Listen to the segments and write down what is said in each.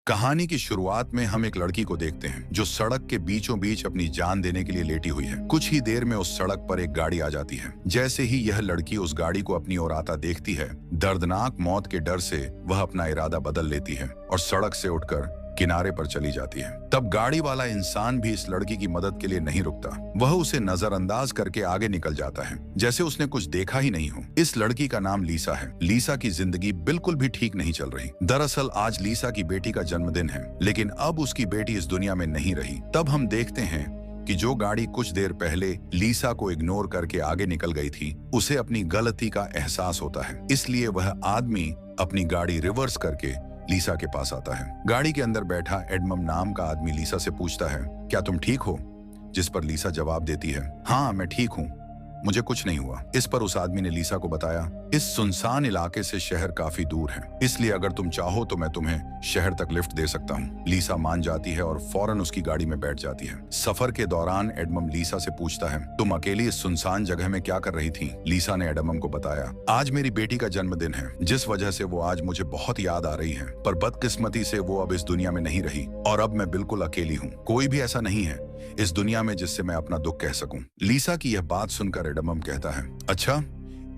कहानी की शुरुआत में हम एक लड़की को देखते हैं जो सड़क के बीचों बीच अपनी जान देने के लिए लेटी हुई है। कुछ ही देर में उस सड़क पर एक गाड़ी आ जाती है। जैसे ही यह लड़की उस गाड़ी को अपनी ओर आता देखती है, दर्दनाक मौत के डर से वह अपना इरादा बदल लेती है और सड़क से उठकर किनारे पर चली जाती है। तब गाड़ी वाला इंसान भी इस लड़की की मदद के लिए नहीं रुकता। वह उसे नजरअंदाज करके आगे निकल जाता है, जैसे उसने कुछ देखा ही नहीं हो। इस लड़की का नाम लीसा है। लीसा की जिंदगी बिल्कुल भी ठीक नहीं चल रही। दरअसल आज लीसा की बेटी का जन्मदिन है, लेकिन अब उसकी बेटी इस दुनिया में नहीं रही। तब हम देखते हैं कि जो गाड़ी कुछ देर पहले लीसा को इग्नोर करके आगे निकल गई थी, उसे अपनी गलती का एहसास होता है। इसलिए वह आदमी अपनी गाड़ी रिवर्स करके लीसा के पास आता है। गाड़ी के अंदर बैठा एडमम नाम का आदमी लीसा से पूछता है, क्या तुम ठीक हो? जिस पर लीसा जवाब देती है, हाँ मैं ठीक हूँ, मुझे कुछ नहीं हुआ। इस पर उस आदमी ने लीसा को बताया, इस सुनसान इलाके से शहर काफी दूर है, इसलिए अगर तुम चाहो तो मैं तुम्हें शहर तक लिफ्ट दे सकता हूँ। लीसा मान जाती है और फौरन उसकी गाड़ी में बैठ जाती है। सफर के दौरान एडमम लीसा से पूछता है, तुम अकेली इस सुनसान जगह में क्या कर रही थी? लीसा ने एडमम को बताया, आज मेरी बेटी का जन्मदिन है, जिस वजह से वो आज मुझे बहुत याद आ रही है, पर बदकिस्मती से वो अब इस दुनिया में नहीं रही और अब मैं बिल्कुल अकेली हूँ। कोई भी ऐसा नहीं है इस दुनिया में जिससे मैं अपना दुख कह सकूं। लीसा की यह बात सुनकर एडमम कहता है, अच्छा,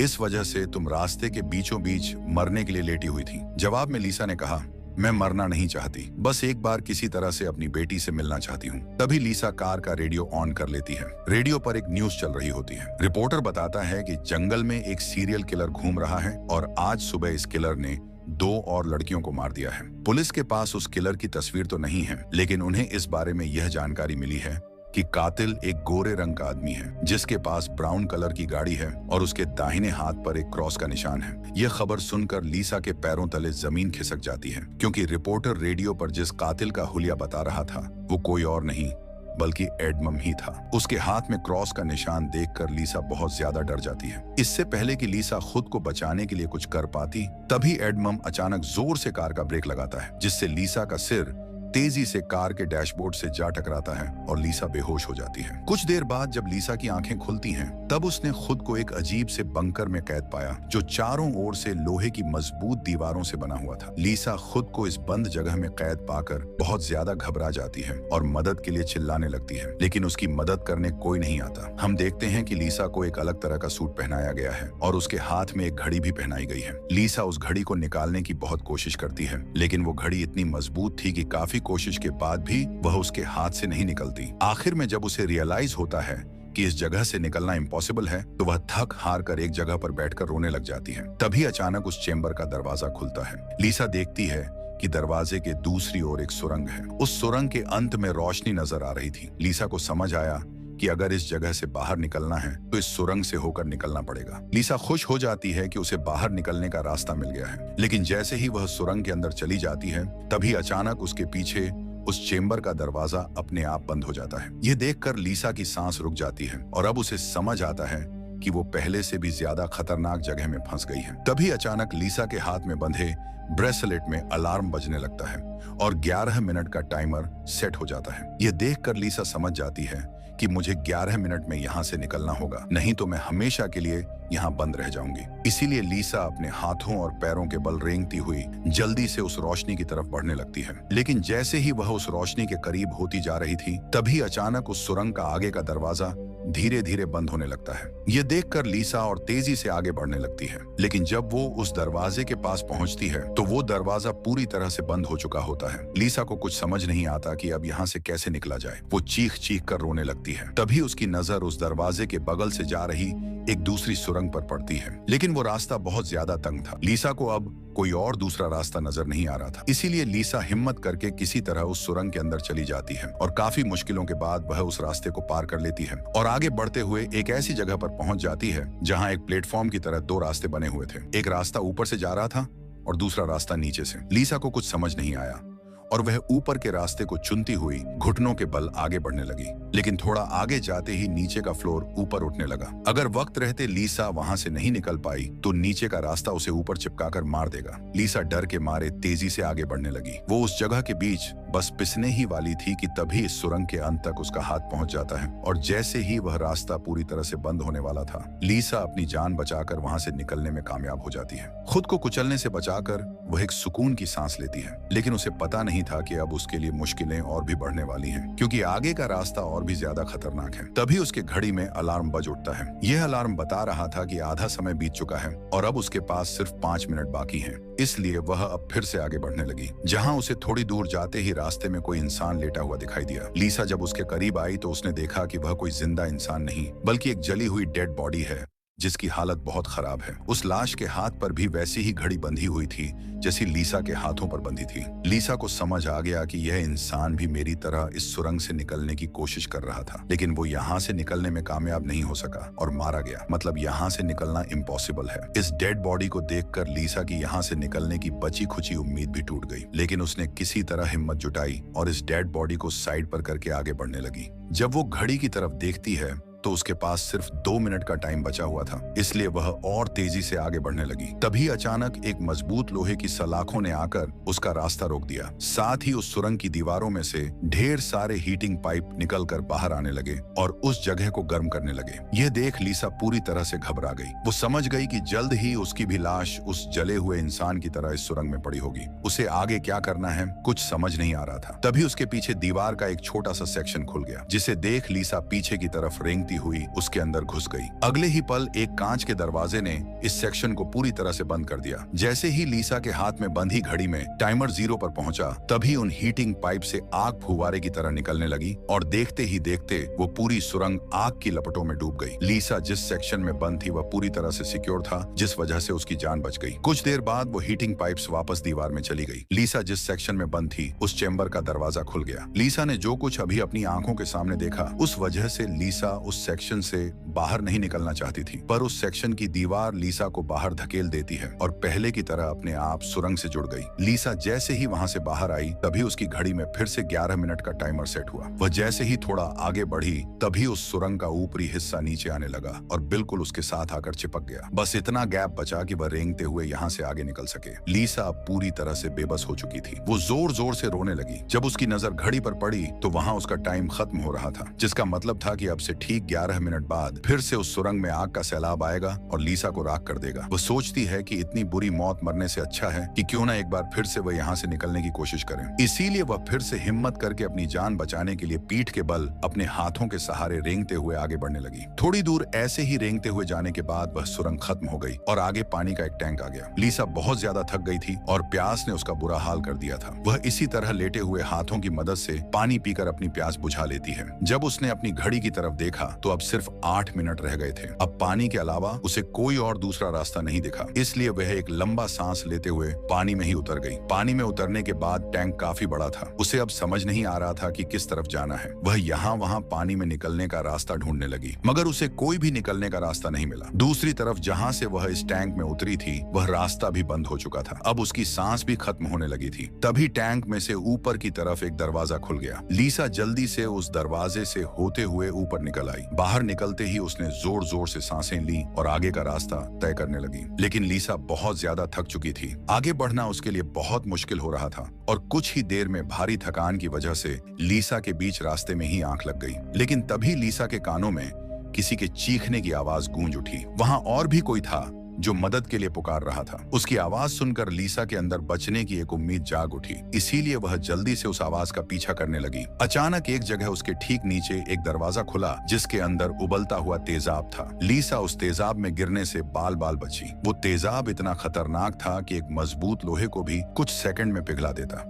इस वजह से तुम रास्ते के बीचों बीच मरने के लिए लेटी हुई थी। जवाब में लीसा ने कहा, मैं मरना नहीं चाहती, बस एक बार किसी तरह से अपनी बेटी से मिलना चाहती हूँ। तभी लीसा कार का रेडियो ऑन कर लेती है। रेडियो पर एक न्यूज चल रही होती है। रिपोर्टर बताता है कि जंगल में एक सीरियल किलर घूम रहा है और आज सुबह इस किलर ने 2 और लड़कियों को मार दिया है। पुलिस के पास उस किलर की तस्वीर तो नहीं है, लेकिन उन्हें इस बारे में यह जानकारी मिली है कि कातिल एक गोरे रंग का आदमी है, जिसके पास ब्राउन कलर की गाड़ी है और उसके दाहिने हाथ पर एक क्रॉस का निशान है। यह खबर सुनकर लीसा के पैरों तले जमीन खिसक जाती है, क्योंकि रिपोर्टर रेडियो पर जिस कातिल का हुलिया बता रहा था वो कोई और नहीं बल्कि एडमम ही था। उसके हाथ में क्रॉस का निशान देखकर लीसा बहुत ज्यादा डर जाती है। इससे पहले कि लीसा खुद को बचाने के लिए कुछ कर पाती, तभी एडमम अचानक जोर से कार का ब्रेक लगाता है, जिससे लीसा का सिर तेजी से कार के डैशबोर्ड से जा टकराता है और लीसा बेहोश हो जाती है। कुछ देर बाद जब लीसा की आंखें खुलती हैं, तब उसने खुद को एक अजीब से बंकर में कैद पाया, जो चारों ओर से लोहे की मजबूत दीवारों से बना हुआ था। लीसा खुद को इस बंद जगह में कैद पाकर बहुत ज्यादा घबरा जाती है और मदद के लिए चिल्लाने लगती है, लेकिन उसकी मदद करने कोई नहीं आता। हम देखते हैं कि लीसा को एक अलग तरह का सूट पहनाया गया है और उसके हाथ में एक घड़ी भी पहनाई गई है। लीसा उस घड़ी को निकालने की बहुत कोशिश करती है, लेकिन वो घड़ी इतनी मजबूत थी कि काफी कोशिश के बाद भी वह उसके हाथ से नहीं निकलती। आखिर में जब उसे रियलाइज होता है कि इस जगह से निकलना इम्पॉसिबल है, तो वह थक हार कर एक जगह पर बैठकर रोने लग जाती है। तभी अचानक उस चेंबर का दरवाजा खुलता है। लीसा देखती है कि दरवाजे के दूसरी ओर एक सुरंग है। उस सुरंग के अंत में रोशनी नजर आ रही थी। लीसा को समझ आया कि अगर इस जगह से बाहर निकलना है तो इस सुरंग से होकर निकलना पड़ेगा। लीसा खुश हो जाती है कि उसे बाहर निकलने का रास्ता मिल गया है, लेकिन जैसे ही वह सुरंग के अंदर चली जाती है, तभी अचानक उसके पीछे उस चेंबर का दरवाजा अपने आप बंद हो जाता है। यह देखकर लीसा की सांस रुक जाती है और अब उसे समझ आता है कि वो पहले से भी ज्यादा खतरनाक जगह में फंस गई है। तभी अचानक लीसा के हाथ में बंधे ब्रेसलेट में अलार्म बजने लगता है और 11 मिनट का टाइमर सेट हो जाता है। यह देखकर लीसा समझ जाती है कि मुझे 11 मिनट में यहाँ से निकलना होगा, नहीं तो मैं हमेशा के लिए यहाँ बंद रह जाऊंगी। इसीलिए लीसा अपने हाथों और पैरों के बल रेंगती हुई जल्दी से उस रोशनी की तरफ बढ़ने लगती है। लेकिन जैसे ही वह उस रोशनी के करीब होती जा रही थी, तभी अचानक उस सुरंग का आगे का दरवाजा धीरे धीरे बंद होने लगता है। यह देखकर लीसा और तेजी से आगे बढ़ने लगती है, लेकिन जब वो उस दरवाजे के पास पहुंचती है तो वो दरवाजा पूरी तरह से बंद हो चुका होता है। लीसा को कुछ समझ नहीं आता कि अब यहाँ से कैसे निकला जाए। वो चीख चीख कर रोने लगती है। तभी उसकी नजर उस दरवाजे के बगल से जा रही एक दूसरी सुरंग पर पड़ती है, लेकिन वो रास्ता बहुत ज्यादा तंग था। लीसा को अब कोई और दूसरा रास्ता नजर नहीं आ रहा था। इसीलिए लीसा हिम्मत करके किसी तरह उस सुरंग के अंदर चली जाती है और काफी मुश्किलों के बाद वह उस रास्ते को पार कर लेती है और आगे बढ़ते हुए एक ऐसी जगह पर पहुंच जाती है जहां एक प्लेटफॉर्म की तरह 2 रास्ते बने हुए थे। एक रास्ता ऊपर से जा रहा था और दूसरा रास्ता नीचे से। लीसा को कुछ समझ नहीं आया और वह ऊपर के रास्ते को चुनती हुई घुटनों के बल आगे बढ़ने लगी, लेकिन थोड़ा आगे जाते ही नीचे का फ्लोर ऊपर उठने लगा। अगर वक्त रहते लीसा वहां से नहीं निकल पाई तो नीचे का रास्ता उसे ऊपर चिपकाकर मार देगा। लीसा डर के मारे तेजी से आगे बढ़ने लगी। वो उस जगह के बीच बस पिसने ही वाली थी कि तभी इस सुरंग के अंत तक उसका हाथ पहुंच जाता है और जैसे ही वह रास्ता पूरी तरह से बंद होने वाला था, लीसा अपनी जान बचाकर वहां से निकलने में कामयाब हो जाती है। खुद को कुचलने से बचाकर वह एक सुकून की सांस लेती है, लेकिन उसे पता नहीं था कि अब उसके लिए मुश्किलें और भी बढ़ने वाली हैं, क्योंकि आगे का रास्ता और भी ज्यादा खतरनाक है। तभी उसके घड़ी में अलार्म बज उठता है। यह अलार्म बता रहा था कि आधा समय बीत चुका है और अब उसके पास सिर्फ 5 मिनट बाकी हैं। इसलिए वह अब फिर से आगे बढ़ने लगी। जहां उसे थोड़ी दूर जाते ही रास्ते में कोई इंसान लेटा हुआ दिखाई दिया। लीसा जब उसके करीब आई तो उसने देखा कि वह कोई जिंदा इंसान नहीं बल्कि एक जली हुई डेड बॉडी है जिसकी हालत बहुत खराब है। उस लाश के हाथ पर भी वैसी ही घड़ी बंधी हुई थी जैसी लीसा के हाथों पर बंधी थी। लीसा को समझ आ गया कि यह इंसान भी मेरी तरह इस सुरंग से निकलने की कोशिश कर रहा था, लेकिन वो यहाँ से निकलने में कामयाब नहीं हो सका और मारा गया। मतलब यहाँ से निकलना इम्पॉसिबल है। इस डेड बॉडी को देखकर लीसा की यहाँ से निकलने की बची खुची उम्मीद भी टूट गई, लेकिन उसने किसी तरह हिम्मत जुटाई और इस डेड बॉडी को साइड पर करके आगे बढ़ने लगी। जब वो घड़ी की तरफ देखती है तो उसके पास सिर्फ 2 मिनट का टाइम बचा हुआ था, इसलिए वह और तेजी से आगे बढ़ने लगी। तभी अचानक एक मजबूत लोहे की सलाखों ने आकर उसका रास्ता रोक दिया। साथ ही उस सुरंग की दीवारों में से ढेर सारे हीटिंग पाइप निकलकर बाहर आने लगे और उस जगह को गर्म करने लगे। यह देख लीसा पूरी तरह से घबरा गई। वो समझ गई कि जल्द ही उसकी भी लाश उस जले हुए इंसान की तरह इस सुरंग में पड़ी होगी। उसे आगे क्या करना है कुछ समझ नहीं आ रहा था। तभी उसके पीछे दीवार का एक छोटा सा सेक्शन खुल गया, जिसे देख लीसा पीछे की तरफ रेंगती हुई उसके अंदर घुस गई। अगले ही पल एक कांच के दरवाजे ने इस सेक्शन को पूरी तरह से बंद कर दिया। जैसे ही लीसा के हाथ में बंधी घड़ी में टाइमर 0 पर पहुंचा, तभी उन हीटिंग पाइप से आग फुवारे की तरह निकलने लगी और देखते ही देखते वो पूरी सुरंग आग की लपटों में डूब गई। लीसा जिस सेक्शन में बंद थी वह पूरी तरह से सिक्योर था, जिस वजह से उसकी जान बच गई। कुछ देर बाद वो हीटिंग पाइप्स वापस दीवार में चली गई। लीसा जिस सेक्शन में बंद थी उस चेंबर का दरवाजा खुल गया। लीसा ने जो कुछ अभी अपनी आंखों के सामने देखा, उस वजह से लीसा उस सेक्शन से बाहर नहीं निकलना चाहती थी, पर उस सेक्शन की दीवार लीसा को बाहर धकेल देती है और पहले की तरह अपने आप सुरंग से जुड़ गई। लीसा जैसे ही वहां से बाहर आई तभी उसकी घड़ी में फिर से 11 मिनट का टाइमर सेट हुआ। वह जैसे ही थोड़ा आगे बढ़ी तभी उस सुरंग का ऊपरी हिस्सा नीचे आने लगा और बिल्कुल उसके साथ आकर चिपक गया। बस इतना गैप बचा कि वह रेंगते हुए यहाँ से आगे निकल सके। लीसा अब पूरी तरह से बेबस हो चुकी थी। वो जोर जोर से रोने लगी। जब उसकी नजर घड़ी पर पड़ी तो वहाँ उसका टाइम खत्म हो रहा था, जिसका मतलब था कि अब से ठीक 11 मिनट बाद फिर से उस सुरंग में आग का सैलाब आएगा और लीसा को राख कर देगा। वो सोचती है कि इतनी बुरी मौत मरने से अच्छा है कि क्यों ना एक बार फिर से वह यहाँ से निकलने की कोशिश करें। इसीलिए वह फिर से हिम्मत करके अपनी जान बचाने के लिए पीठ के बल अपने हाथों के सहारे रेंगते हुए आगे बढ़ने लगी। थोड़ी दूर ऐसे ही रेंगते हुए जाने के बाद वह सुरंग खत्म हो गई और आगे पानी का एक टैंक आ गया। लीसा बहुत ज्यादा थक गई थी और प्यास ने उसका बुरा हाल कर दिया था। वह इसी तरह लेटे हुए हाथों की मदद से पानी पीकर अपनी प्यास बुझा लेती है। जब उसने अपनी घड़ी की तरफ देखा तो अब सिर्फ 8 मिनट रह गए थे। अब पानी के अलावा उसे कोई और दूसरा रास्ता नहीं दिखा, इसलिए वह एक लंबा सांस लेते हुए पानी में ही उतर गई। पानी में उतरने के बाद टैंक काफी बड़ा था। उसे अब समझ नहीं आ रहा था कि किस तरफ जाना है। वह यहाँ वहाँ पानी में निकलने का रास्ता ढूंढने लगी, मगर उसे कोई भी निकलने का रास्ता नहीं मिला। दूसरी तरफ जहाँ से वह इस टैंक में उतरी थी वह रास्ता भी बंद हो चुका था। अब उसकी सांस भी खत्म होने लगी थी। तभी टैंक में से ऊपर की तरफ एक दरवाजा खुल गया। लीसा जल्दी से उस दरवाजे से होते हुए ऊपर निकल आई। बाहर निकलते ही उसने जोर जोर से सांसें ली और आगे का रास्ता तय करने लगी। लेकिन लीसा बहुत ज्यादा थक चुकी थी। आगे बढ़ना उसके लिए बहुत मुश्किल हो रहा था और कुछ ही देर में भारी थकान की वजह से लीसा के बीच रास्ते में ही आंख लग गई। लेकिन तभी लीसा के कानों में किसी के चीखने की आवाज गूंज उठी। वहां और भी कोई था जो मदद के लिए पुकार रहा था। उसकी आवाज सुनकर लीसा के अंदर बचने की एक उम्मीद जाग उठी, इसीलिए वह जल्दी से उस आवाज का पीछा करने लगी। अचानक एक जगह उसके ठीक नीचे एक दरवाजा खुला जिसके अंदर उबलता हुआ तेजाब था। लीसा उस तेजाब में गिरने से बाल बाल बची। वो तेजाब इतना खतरनाक था कि एक मजबूत लोहे को भी कुछ सेकंड में पिघला देता।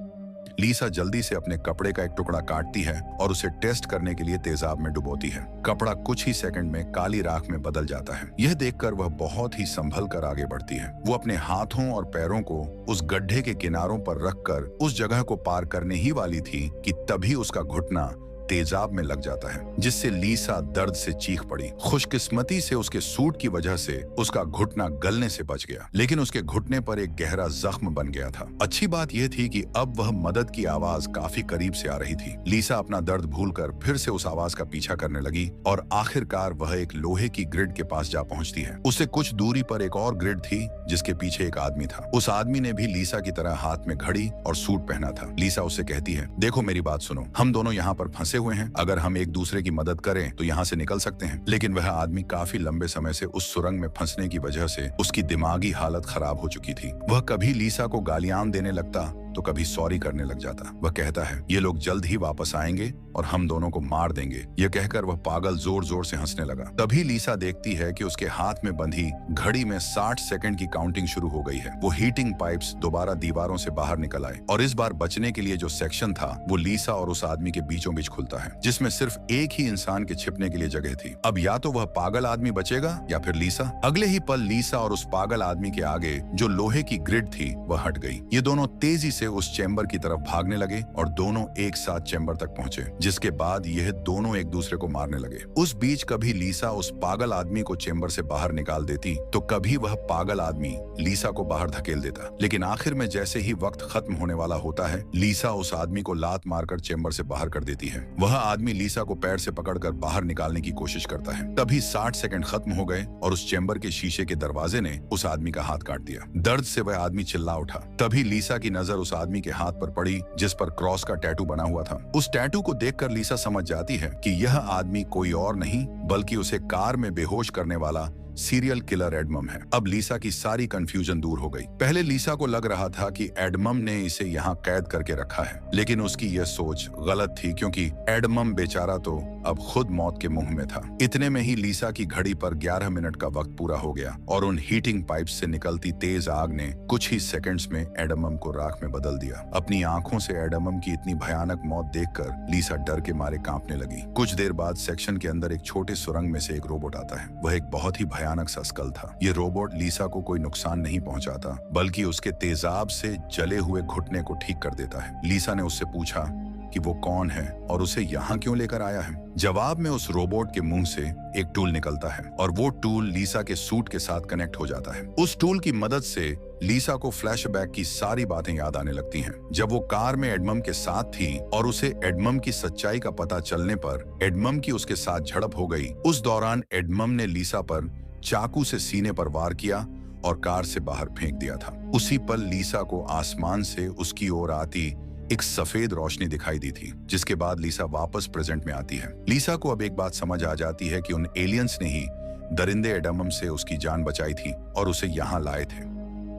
लीसा जल्दी से अपने कपड़े का एक टुकड़ा काटती है और उसे टेस्ट करने के लिए तेजाब में डुबोती है। कपड़ा कुछ ही सेकंड में काली राख में बदल जाता है। यह देखकर वह बहुत ही संभल कर आगे बढ़ती है। वो अपने हाथों और पैरों को उस गड्ढे के किनारों पर रखकर उस जगह को पार करने ही वाली थी कि तभी उसका घुटना तेजाब में लग जाता है, जिससे लीसा दर्द से चीख पड़ी। खुशकिस्मती से उसके सूट की वजह से उसका घुटना गलने से बच गया, लेकिन उसके घुटने पर एक गहरा जख्म बन गया था। अच्छी बात यह थी कि अब वह मदद की आवाज काफी करीब से आ रही थी। लीसा अपना दर्द भूलकर फिर से उस आवाज का पीछा करने लगी और आखिरकार वह एक लोहे की ग्रिड के पास जा पहुंचती है। उससे कुछ दूरी पर एक और ग्रिड थी जिसके पीछे एक आदमी था। उस आदमी ने भी लीसा की तरह हाथ में घड़ी और सूट पहना था। लीसा उससे कहती है, देखो मेरी बात सुनो, हम दोनों यहाँ पर फंसे हुए हैं। अगर हम एक दूसरे की मदद करें तो यहाँ से निकल सकते हैं। लेकिन वह आदमी काफी लंबे समय से उस सुरंग में फंसने की वजह से उसकी दिमागी हालत खराब हो चुकी थी। वह कभी लीसा को गालियां देने लगता तो कभी सॉरी करने लग जाता। वह कहता है, ये लोग जल्द ही वापस आएंगे और हम दोनों को मार देंगे। यह कहकर वह पागल जोर जोर से हंसने लगा। तभी लीसा देखती है कि उसके हाथ में बंधी घड़ी में 60 सेकंड की काउंटिंग शुरू हो गई है। वो हीटिंग पाइप्स दोबारा दीवारों से बाहर निकल आए और इस बार बचने के लिए जो सेक्शन था वो लीसा और उस आदमी के बीचों बीच खुलता है, जिसमें सिर्फ एक ही इंसान के छिपने के लिए जगह थी। अब या तो वह पागल आदमी बचेगा या फिर लीसा। अगले ही पल लीसा और उस पागल आदमी के आगे जो लोहे की ग्रिड थी वह हट गई। ये दोनों तेजी से उस चैम्बर की तरफ भागने लगे और दोनों एक साथ चैम्बर तक पहुंचे, जिसके बाद यह दोनों एक दूसरे को मारने लगे। उस बीच कभी लीसा उस पागल आदमी को चैम्बर से बाहर निकाल देती तो कभी वह पागल आदमी लीसा को बाहर धकेल देता। लेकिन आखिर में जैसे ही वक्त खत्म होने वाला होता है, लीसा उस आदमी को लात मारकर चैम्बर से बाहर कर देती है। वह आदमी लीसा को पैर से पकड़कर बाहर निकालने की कोशिश करता है। तभी 60 सेकंड खत्म हो गए और उस चैम्बर के शीशे के दरवाजे ने उस आदमी का हाथ काट दिया। दर्द से वह आदमी चिल्ला उठा। तभी लीसा की नजर उस आदमी के हाथ पर पड़ी जिस पर क्रॉस का टैटू बना हुआ था। उस टैटू को देखकर लीसा समझ जाती है कि यह आदमी कोई और नहीं बल्कि उसे कार में बेहोश करने वाला सीरियल किलर एडमम है। अब लीसा की सारी कंफ्यूजन दूर हो गई। पहले लीसा को लग रहा था कि एडमम ने इसे यहाँ कैद करके रखा है, लेकिन उसकी यह सोच गलत थी क्योंकि एडमम बेचारा तो अब खुद मौत के मुंह में था। इतने में ही लीसा की घड़ी पर 11 मिनट का वक्त पूरा हो गया और उन हीटिंग पाइप से निकलती तेज आग ने कुछ ही सेकंड्स में एडमम को राख में बदल दिया। अपनी आंखों से एडमम की इतनी भयानक मौत देखकर लीसा डर के मारे कांपने लगी। कुछ देर बाद सेक्शन के अंदर एक छोटे सुरंग में से एक रोबोट आता है। वह एक बहुत ही भयानक सा स्कल था। ये रोबोट लीसा को कोई नुकसान नहीं पहुंचाता बल्कि उसके तेजाब से जले हुए घुटने को ठीक कर देता है। लीसा ने उससे पूछा कि वो कौन है और उसे यहाँ क्यों लेकर आया है। जवाब में उस रोबोट के मुंह से एक टूल निकलता है और वो टूल लीसा के सूट के साथ कनेक्ट हो जाता है। उस टूल की मदद से लीसा को फ्लैशबैक की सारी बातें याद आने लगती हैं। जब वो कार में एडमम के साथ थी और उसे एडमम की सच्चाई का पता चलने पर एडमम की उसके साथ झड़प हो गई। उस दौरान एडमम ने लीसा पर चाकू से सीने पर वार किया और कार से बाहर फेंक दिया था। उसी पल लीसा को आसमान से उसकी ओर आती एक सफेद रोशनी दिखाई दी थी, जिसके बाद लीसा वापस प्रेजेंट में आती है। लीसा को अब एक बात समझ आ जाती है कि उन एलियंस ने ही दरिंदे एडमम से उसकी जान बचाई थी और उसे यहाँ लाए थे।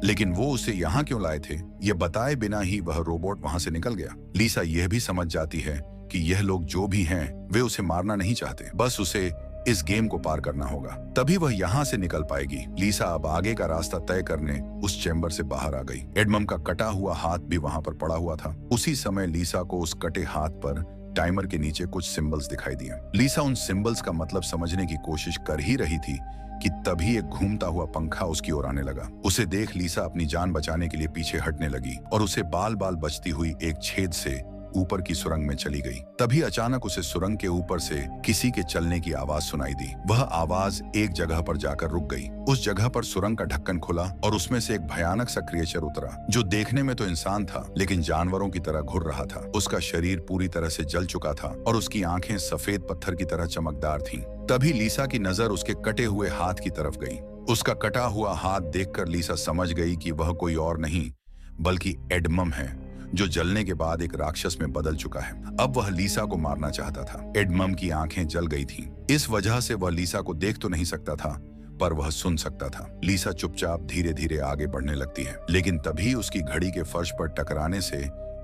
लेकिन वो उसे यहाँ क्यों लाए थे, ये बताए बिना ही वह रोबोट वहां से निकल गया। लीसा यह भी समझ जाती है कि यह लोग जो भी हैं वे उसे मारना नहीं चाहते, बस उसे इस गेम को पार करना होगा, तभी वह यहाँ से निकल पाएगी। लीसा अब आगे का रास्ता तय करने उस चैम्बर से बाहर आ गई। एडमम का कटा हुआ हाथ भी वहां पर पड़ा हुआ था। उसी समय लीसा को उस कटे हाथ पर टाइमर के नीचे कुछ सिंबल्स दिखाई दिए। लीसा उन सिंबल्स का मतलब समझने की कोशिश कर ही रही थी कि तभी एक घूमता हुआ पंखा उसकी ओर आने लगा। उसे देख लीसा अपनी जान बचाने के लिए पीछे हटने लगी और उसे बाल बाल बचती हुई एक छेद से ऊपर की सुरंग में चली गई। तभी अचानक उसे सुरंग के ऊपर से किसी के चलने की आवाज सुनाई दी। वह आवाज एक जगह पर जाकर रुक गई। उस जगह पर सुरंग का ढक्कन खुला और उसमें से एक भयानक सा क्रिएचर उतरा, जो देखने में तो इंसान था लेकिन जानवरों की तरह घुर रहा था। उसका शरीर पूरी तरह से जल चुका था और उसकी आंखें सफेद पत्थर की तरह चमकदार थीं। तभी लीसा की नजर उसके कटे हुए हाथ की तरफ गई। उसका कटा हुआ हाथ देखकर लीसा समझ गई कि वह कोई और नहीं बल्कि एडमम है, जो जलने के बाद एक राक्षस में बदल चुका है। अब वह लीसा को मारना चाहता था। एडमम की आंखें जल गई थीं। इस वजह से वह लीसा को देख तो नहीं सकता था, पर वह सुन सकता था। लीसा चुपचाप धीरे धीरे आगे बढ़ने लगती है, लेकिन तभी उसकी घड़ी के फर्श पर टकराने से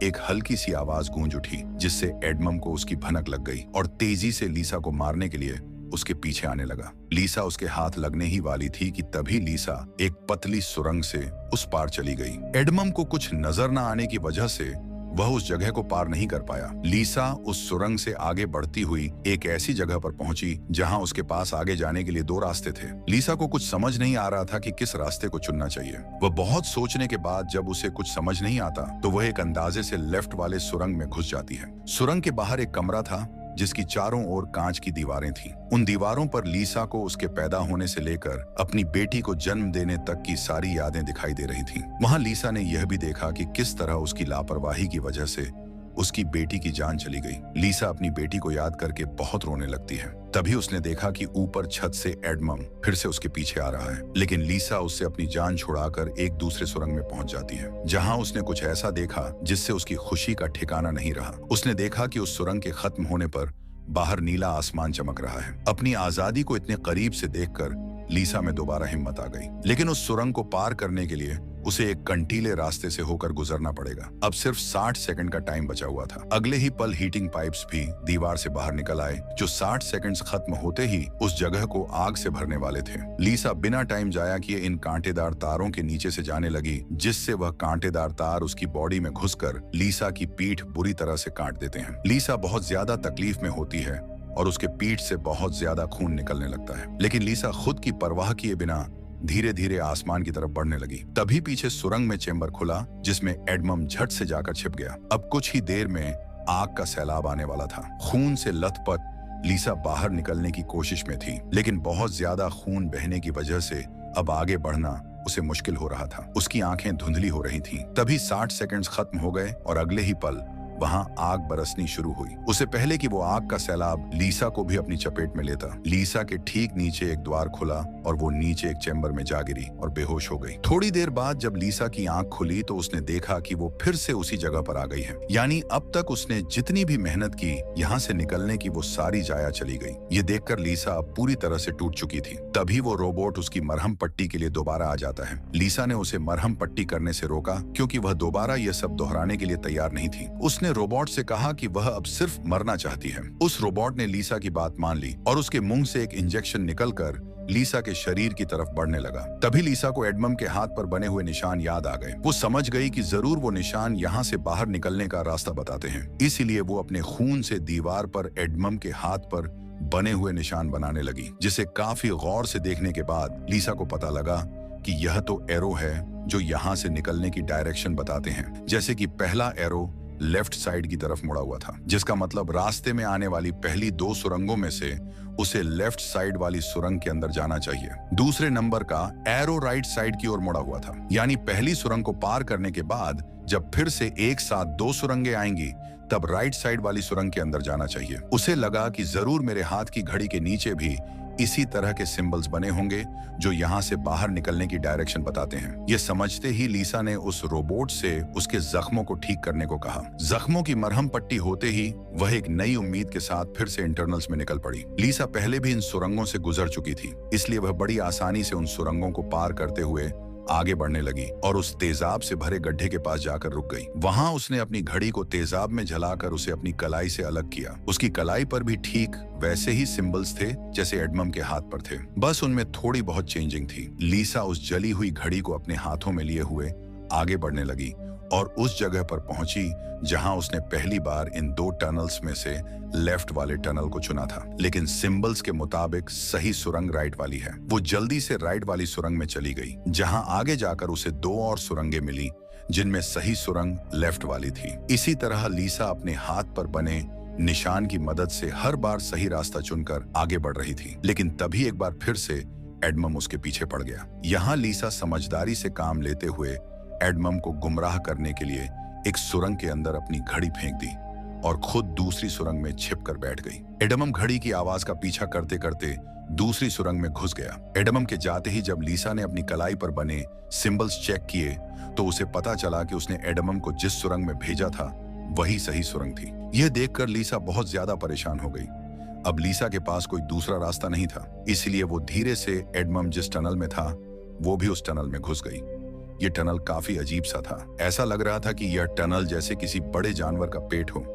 एक हल्की सी आवाज गूंज उठी, जिससे एडमम को उसकी भनक लग गई और तेजी से लीसा को मारने के लिए उसके पीछे आने लगा। लीसा उसके हाथ लगने ही वाली थी कि तभी लीसा एक पतली सुरंग से उस पार चली गई। एडमम को कुछ नजर न आने की वजह से वह उस जगह को पार नहीं कर पाया। लीसा उस सुरंग से आगे बढ़ती हुई एक ऐसी जगह पर पहुंची जहां उसके पास आगे जाने के लिए 2 रास्ते थे। लीसा को कुछ समझ नहीं आ रहा था कि किस रास्ते को चुनना चाहिए। वह बहुत सोचने के बाद जब उसे कुछ समझ नहीं आता तो वह एक अंदाजे से लेफ्ट वाले सुरंग में घुस जाती है। सुरंग के बाहर एक कमरा था जिसकी चारों ओर कांच की दीवारें थीं। उन दीवारों पर लीसा को उसके पैदा होने से लेकर अपनी बेटी को जन्म देने तक की सारी यादें दिखाई दे रही थीं। वहां लीसा ने यह भी देखा कि किस तरह उसकी लापरवाही की वजह से उसकी बेटी की जान चली गई। लीसा अपनी बेटी को याद करके बहुत रोने लगती है। तभी उसने देखा कि ऊपर छत से एडमम फिर से उसके पीछे आ रहा है, लेकिन लीसा उससे अपनी जान छुड़ाकर एक दूसरे सुरंग में पहुंच जाती है, जहां उसने कुछ ऐसा देखा जिससे उसकी खुशी का ठिकाना नहीं रहा। उसने देखा कि उस सुरंग के खत्म होने पर बाहर नीला आसमान चमक रहा है। अपनी आजादी को इतने करीब से देखकर लीसा में दोबारा हिम्मत आ गई, लेकिन उस सुरंग को पार करने के लिए उसे एक कंटीले रास्ते से होकर गुजरना पड़ेगा। अब सिर्फ 60 सेकंड का टाइम बचा हुआ था। अगले ही पल हीटिंग पाइप्स भी दीवार से बाहर निकल आए, जो 60 सेकंड्स खत्म होते ही उस जगह को आग से भरने वाले थे। लीसा बिना टाइम जाया किए इन कांटेदार तारों के नीचे से जाने लगी, जिससे वह कांटेदार तार उसकी बॉडी में घुसकर लीसा की पीठ बुरी तरह से काट देते हैं। लीसा बहुत ज्यादा तकलीफ में होती है और उसके पीठ से बहुत ज्यादा खून निकलने लगता है, लेकिन लीसा खुद की परवाह किए बिना धीरे धीरे आसमान की तरफ बढ़ने लगी। तभी पीछे सुरंग में चेंबर खुला, जिसमें एडमम झट से जाकर छिप गया। अब कुछ ही देर में आग का सैलाब आने वाला था। खून से लथपथ लीसा बाहर निकलने की कोशिश में थी, लेकिन बहुत ज्यादा खून बहने की वजह से अब आगे बढ़ना उसे मुश्किल हो रहा था। उसकी आंखें धुंधली हो रही थीं। तभी 60 सेकंड्स खत्म हो गए और अगले ही पल वहां आग बरसनी शुरू हुई। उससे पहले कि वो आग का सैलाब लीसा को भी अपनी चपेट में लेता, लीसा के ठीक नीचे एक द्वार खुला और वो नीचे एक चैम्बर में जा गिरी और बेहोश हो गई। थोड़ी देर बाद जब लीसा की आंख खुली तो उसने देखा कि वो फिर से उसी जगह पर आ गई है, यानी अब तक उसने जितनी भी मेहनत की यहाँ से निकलने की वो सारी जाया चली गई। ये देखकर लीसा अब पूरी तरह से टूट चुकी थी। तभी वो रोबोट उसकी मरहम पट्टी के लिए दोबारा आ जाता है। लीसा ने उसे मरहम पट्टी करने से रोका, क्योंकि वह दोबारा यह सब दोहराने के लिए तैयार नहीं थी। उसने रोबोट से कहा कि वह अब सिर्फ मरना चाहती है। उस रोबोट ने लीसा की बात मान ली और उसके मुंह से एक इंजेक्शन निकलकर लीसा के शरीर की तरफ बढ़ने लगा। तभी लीसा को एडमम के हाथ पर बने हुए निशान याद आ गए। वो समझ गई कि जरूर वो निशान यहाँ से बाहर निकलने का रास्ता बताते हैं। इसीलिए वो अपने खून से दीवार पर एडमम के हाथ पर बने हुए निशान बनाने लगी, जिसे काफी गौर से देखने के बाद लीसा को पता लगा कि यह तो एरो है जो यहाँ से निकलने की डायरेक्शन बताते हैं। जैसे कि पहला एरो लेफ्ट साइड की तरफ मुड़ा हुआ था, जिसका मतलब रास्ते में आने वाली पहली 2 सुरंगों में से उसे लेफ्ट साइड वाली सुरंग के अंदर जाना चाहिए। दूसरे नंबर का एरो राइट साइड की ओर मुड़ा हुआ था, यानी पहली सुरंग को पार करने के बाद जब फिर से एक साथ 2 सुरंगें आएंगी तब राइट साइड वाली सुरंग के अंदर जाना चाहिए। उसे लगा कि जरूर मेरे हाथ की घड़ी के नीचे भी इसी तरह के सिंबल्स बने होंगे जो यहाँ से बाहर निकलने की डायरेक्शन बताते हैं। ये समझते ही लीसा ने उस रोबोट से उसके जख्मों को ठीक करने को कहा। जख्मों की मरहम पट्टी होते ही वह एक नई उम्मीद के साथ फिर से इंटरनल्स में निकल पड़ी। लीसा पहले भी इन सुरंगों से गुजर चुकी थी, इसलिए वह बड़ी आसानी से उन सुरंगों को पार करते हुए आगे बढ़ने लगी और उस तेजाब से भरे गड्ढे के पास जाकर रुक गई। वहां उसने अपनी घड़ी को तेजाब में जलाकर उसे अपनी कलाई से अलग किया। उसकी कलाई पर भी ठीक वैसे ही सिंबल्स थे जैसे एडमम के हाथ पर थे, बस उनमें थोड़ी बहुत चेंजिंग थी। लीसा उस जली हुई घड़ी को अपने हाथों में लिए हुए आगे बढ़ने लगी और उस जगह पर पहुंची जहां उसने पहली बार इन 2 टनल्स में से लेफ्ट वाले टनल को चुना था, लेकिन सिंबल्स के मुताबिक सही सुरंग राइट वाली है। वो जल्दी से राइट वाली सुरंग में चली गई, जहां आगे जाकर उसे 2 और सुरंगें मिली जिनमें सही सुरंग लेफ्ट वाली थी। इसी तरह लीसा अपने हाथ पर बने निशान की मदद से हर बार सही रास्ता चुनकर आगे बढ़ रही थी, लेकिन तभी एक बार फिर से एडमम उसके पीछे पड़ गया। यहाँ लीसा समझदारी से काम लेते हुए एडमम को गुमराह करने के लिए एक सुरंग के अंदर अपनी घड़ी फेंक दी और खुद दूसरी सुरंग में छिपकर बैठ गई। एडमम घड़ी की आवाज का पीछा करते करते दूसरी सुरंग में घुस गया। एडमम के जाते ही जब लीसा ने अपनी कलाई पर बने सिंबल्स चेक किए तो उसे पता चला कि उसने एडमम को जिस सुरंग में भेजा था वही सही सुरंग थी। यह देखकर लीसा बहुत ज्यादा परेशान हो गई। अब लीसा के पास कोई दूसरा रास्ता नहीं था, इसलिए वो धीरे से एडमम जिस टनल में था वो भी उस टनल में घुस गई। ये टनल काफी अजीब सा था। ऐसा लग रहा था कि यह टनल जैसे किसी बड़े जानवर का पेट हो।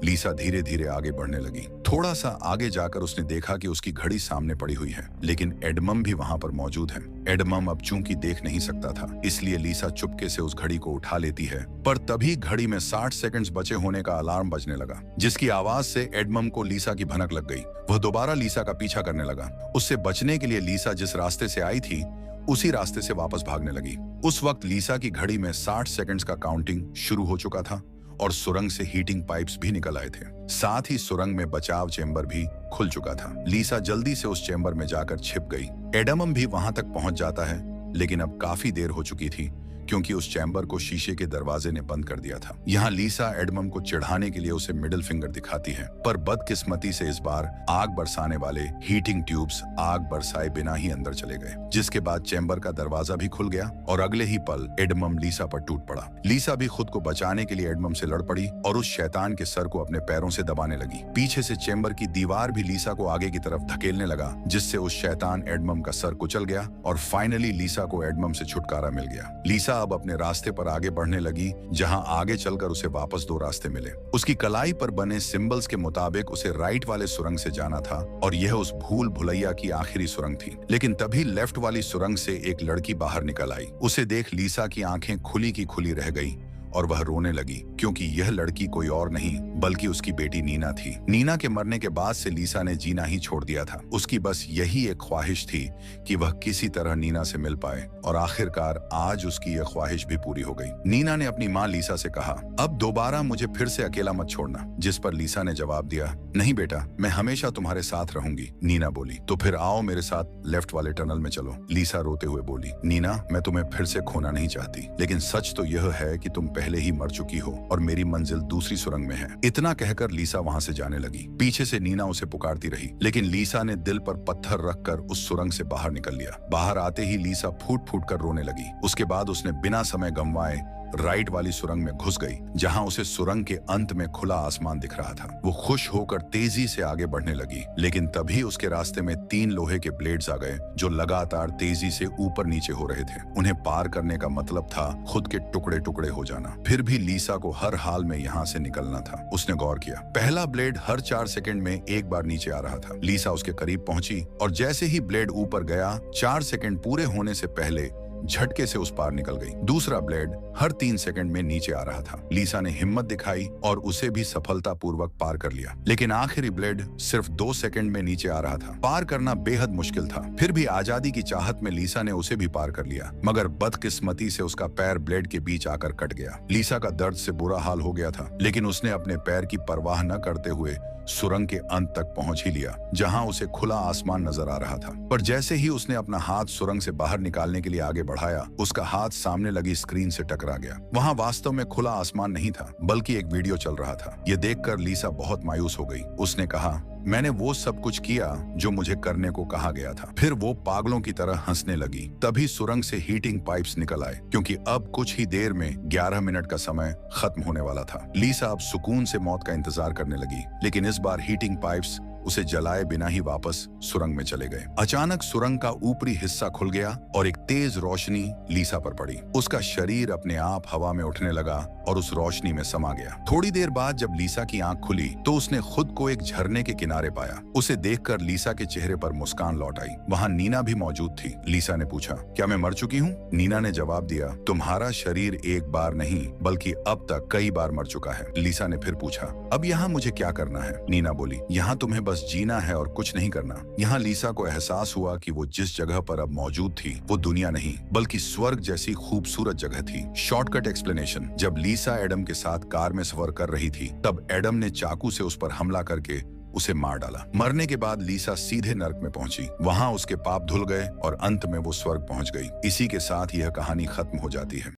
लीसा धीरे धीरे आगे बढ़ने लगी। थोड़ा सा आगे जाकर उसने देखा कि उसकी घड़ी सामने पड़ी हुई है, लेकिन एडमम भी वहां पर मौजूद है। एडमम अब चूंकि देख नहीं सकता था, इसलिए लीसा चुपके से उस घड़ी को उठा लेती है, पर तभी घड़ी में 60 सेकंड्स बचे होने का अलार्म बजने लगा, जिसकी आवाज से एडमम को लीसा की भनक लग गई। वह दोबारा लीसा का पीछा करने लगा। उससे बचने के लिए लीसा जिस रास्ते से आई थी उसी रास्ते से वापस भागने लगी। उस वक्त लीसा की घड़ी में 60 सेकंड्स का काउंटिंग शुरू हो चुका था और सुरंग से हीटिंग पाइप्स भी निकल आए थे। साथ ही सुरंग में बचाव चेंबर भी खुल चुका था। लीसा जल्दी से उस चेंबर में जाकर छिप गई। एडमम भी वहां तक पहुंच जाता है, लेकिन अब काफी देर हो चुकी थी क्योंकि उस चैम्बर को शीशे के दरवाजे ने बंद कर दिया था। यहाँ लीसा एडमम को चिढ़ाने के लिए उसे मिडिल फिंगर दिखाती है, पर बदकिस्मती से इस बार आग बरसाने वाले हीटिंग ट्यूब्स आग बरसाए बिना ही अंदर चले गए, जिसके बाद चैम्बर का दरवाजा भी खुल गया और अगले ही पल एडमम लीसा पर टूट पड़ा। लीसा भी खुद को बचाने के लिए एडमम से लड़ पड़ी और उस शैतान के सर को अपने पैरों से दबाने लगी। पीछे से चैम्बर की दीवार भी लीसा को आगे की तरफ धकेलने लगा, जिससे उस शैतान एडमम का सर कुचल गया और फाइनली लीसा को एडमम से छुटकारा मिल गया। लीसा अब अपने रास्ते पर आगे बढ़ने लगी, जहां आगे चलकर उसे वापस 2 रास्ते मिले। उसकी कलाई पर बने सिंबल्स के मुताबिक उसे राइट वाले सुरंग से जाना था और यह उस भूल भुलैया की आखिरी सुरंग थी। लेकिन तभी लेफ्ट वाली सुरंग से एक लड़की बाहर निकल आई। उसे देख लीसा की आंखें खुली की खुली रह गई और वह रोने लगी, क्योंकि यह लड़की कोई और नहीं बल्कि उसकी बेटी नीना थी। नीना के मरने के बाद से लीसा ने जीना ही छोड़ दिया था। उसकी बस यही एक ख्वाहिश थी कि वह किसी तरह नीना से मिल पाए और आखिरकार आज उसकी यह ख्वाहिश भी पूरी हो गई। नीना ने अपनी माँ लीसा से कहा, अब दोबारा मुझे फिर से अकेला मत छोड़ना। जिस पर लीसा ने जवाब दिया, नहीं बेटा, मैं हमेशा तुम्हारे साथ रहूंगी। नीना बोली, तो फिर आओ मेरे साथ लेफ्ट वाले टनल में चलो। लीसा रोते हुए बोली, नीना, मैं तुम्हें फिर से खोना नहीं चाहती, लेकिन सच तो यह है कि तुम पहले ही मर चुकी हो और मेरी मंजिल दूसरी सुरंग में है। इतना कहकर लीसा वहां से जाने लगी। पीछे से नीना उसे पुकारती रही, लेकिन लीसा ने दिल पर पत्थर रखकर उस सुरंग से बाहर निकल लिया। बाहर आते ही लीसा फूट फूट कर रोने लगी। उसके बाद उसने बिना समय गंवाए राइट वाली सुरंग में घुस गई, जहां उसे सुरंग के अंत में खुला आसमान दिख रहा था। वो खुश होकर तेजी से आगे बढ़ने लगी, लेकिन तभी उसके रास्ते में 3 लोहे के ब्लेड्स आ गए, जो लगातार तेजी से ऊपर नीचे हो रहे थे। उन्हें पार करने का मतलब था खुद के टुकड़े टुकड़े हो जाना। फिर भी लीसा को हर हाल में यहाँ से निकलना था। उसने गौर किया, पहला ब्लेड हर 4 सेकंड में एक बार नीचे आ रहा था। लीसा उसके करीब पहुंची और जैसे ही ब्लेड ऊपर गया, 4 सेकंड पूरे होने से पहले झटके से उस पार निकल गई। दूसरा ब्लेड हर 3 सेकंड में नीचे आ रहा था। लीसा ने हिम्मत दिखाई और उसे भी सफलतापूर्वक पार कर लिया, लेकिन आखिरी ब्लेड सिर्फ 2 सेकंड में नीचे आ रहा था। पार करना बेहद मुश्किल था। फिर भी आजादी की चाहत में लीसा ने उसे भी पार कर लिया, मगर बदकिस्मती से उसका पैर ब्लेड के बीच आकर कट गया। लीसा का दर्द से बुरा हाल हो गया था, लेकिन उसने अपने पैर की परवाह न करते हुए सुरंग के अंत तक पहुंच ही लिया, जहां उसे खुला आसमान नजर आ रहा था। पर जैसे ही उसने अपना हाथ सुरंग से बाहर निकालने के लिए आगे बढ़ाया, उसका हाथ सामने लगी स्क्रीन से टकरा गया। वहां वास्तव में खुला आसमान नहीं था, बल्कि एक वीडियो चल रहा था। यह देखकर लीसा बहुत मायूस हो गई। उसने कहा, मैंने वो सब कुछ किया जो मुझे करने को कहा गया था। फिर वो पागलों की तरह हंसने लगी। तभी सुरंग से हीटिंग पाइप्स निकल आए, क्योंकि अब कुछ ही देर में 11 मिनट का समय खत्म होने वाला था। लीसा अब सुकून से मौत का इंतजार करने लगी, लेकिन इस बार हीटिंग पाइप्स उसे जलाए बिना ही वापस सुरंग में चले गए। अचानक सुरंग का ऊपरी हिस्सा खुल गया और एक तेज रोशनी लीसा पर पड़ी। उसका शरीर अपने आप हवा में उठने लगा और उस रोशनी में समा गया। थोड़ी देर बाद जब लीसा की आंख खुली तो उसने खुद को एक झरने के किनारे पाया। उसे देखकर लीसा के चेहरे पर मुस्कान लौट आई। वहां नीना भी मौजूद थी। लीसा ने पूछा, क्या मैं मर चुकी हूँ? नीना ने जवाब दिया, तुम्हारा शरीर एक बार नहीं बल्कि अब तक कई बार मर चुका है। लीसा ने फिर पूछा, अब यहाँ मुझे क्या करना है? नीना बोली, यहाँ तुम्हें बस जीना है और कुछ नहीं करना। यहाँ लीसा को एहसास हुआ कि वो जिस जगह पर अब मौजूद थी वो दुनिया नहीं बल्कि स्वर्ग जैसी खूबसूरत जगह थी। शॉर्टकट एक्सप्लेनेशन, जब लीसा एडम के साथ कार में सफर कर रही थी, तब एडम ने चाकू से उस पर हमला करके उसे मार डाला। मरने के बाद लीसा सीधे नर्क में पहुंची। वहां उसके पाप धुल गए और अंत में वो स्वर्ग पहुंच गई। इसी के साथ यह कहानी खत्म हो जाती है।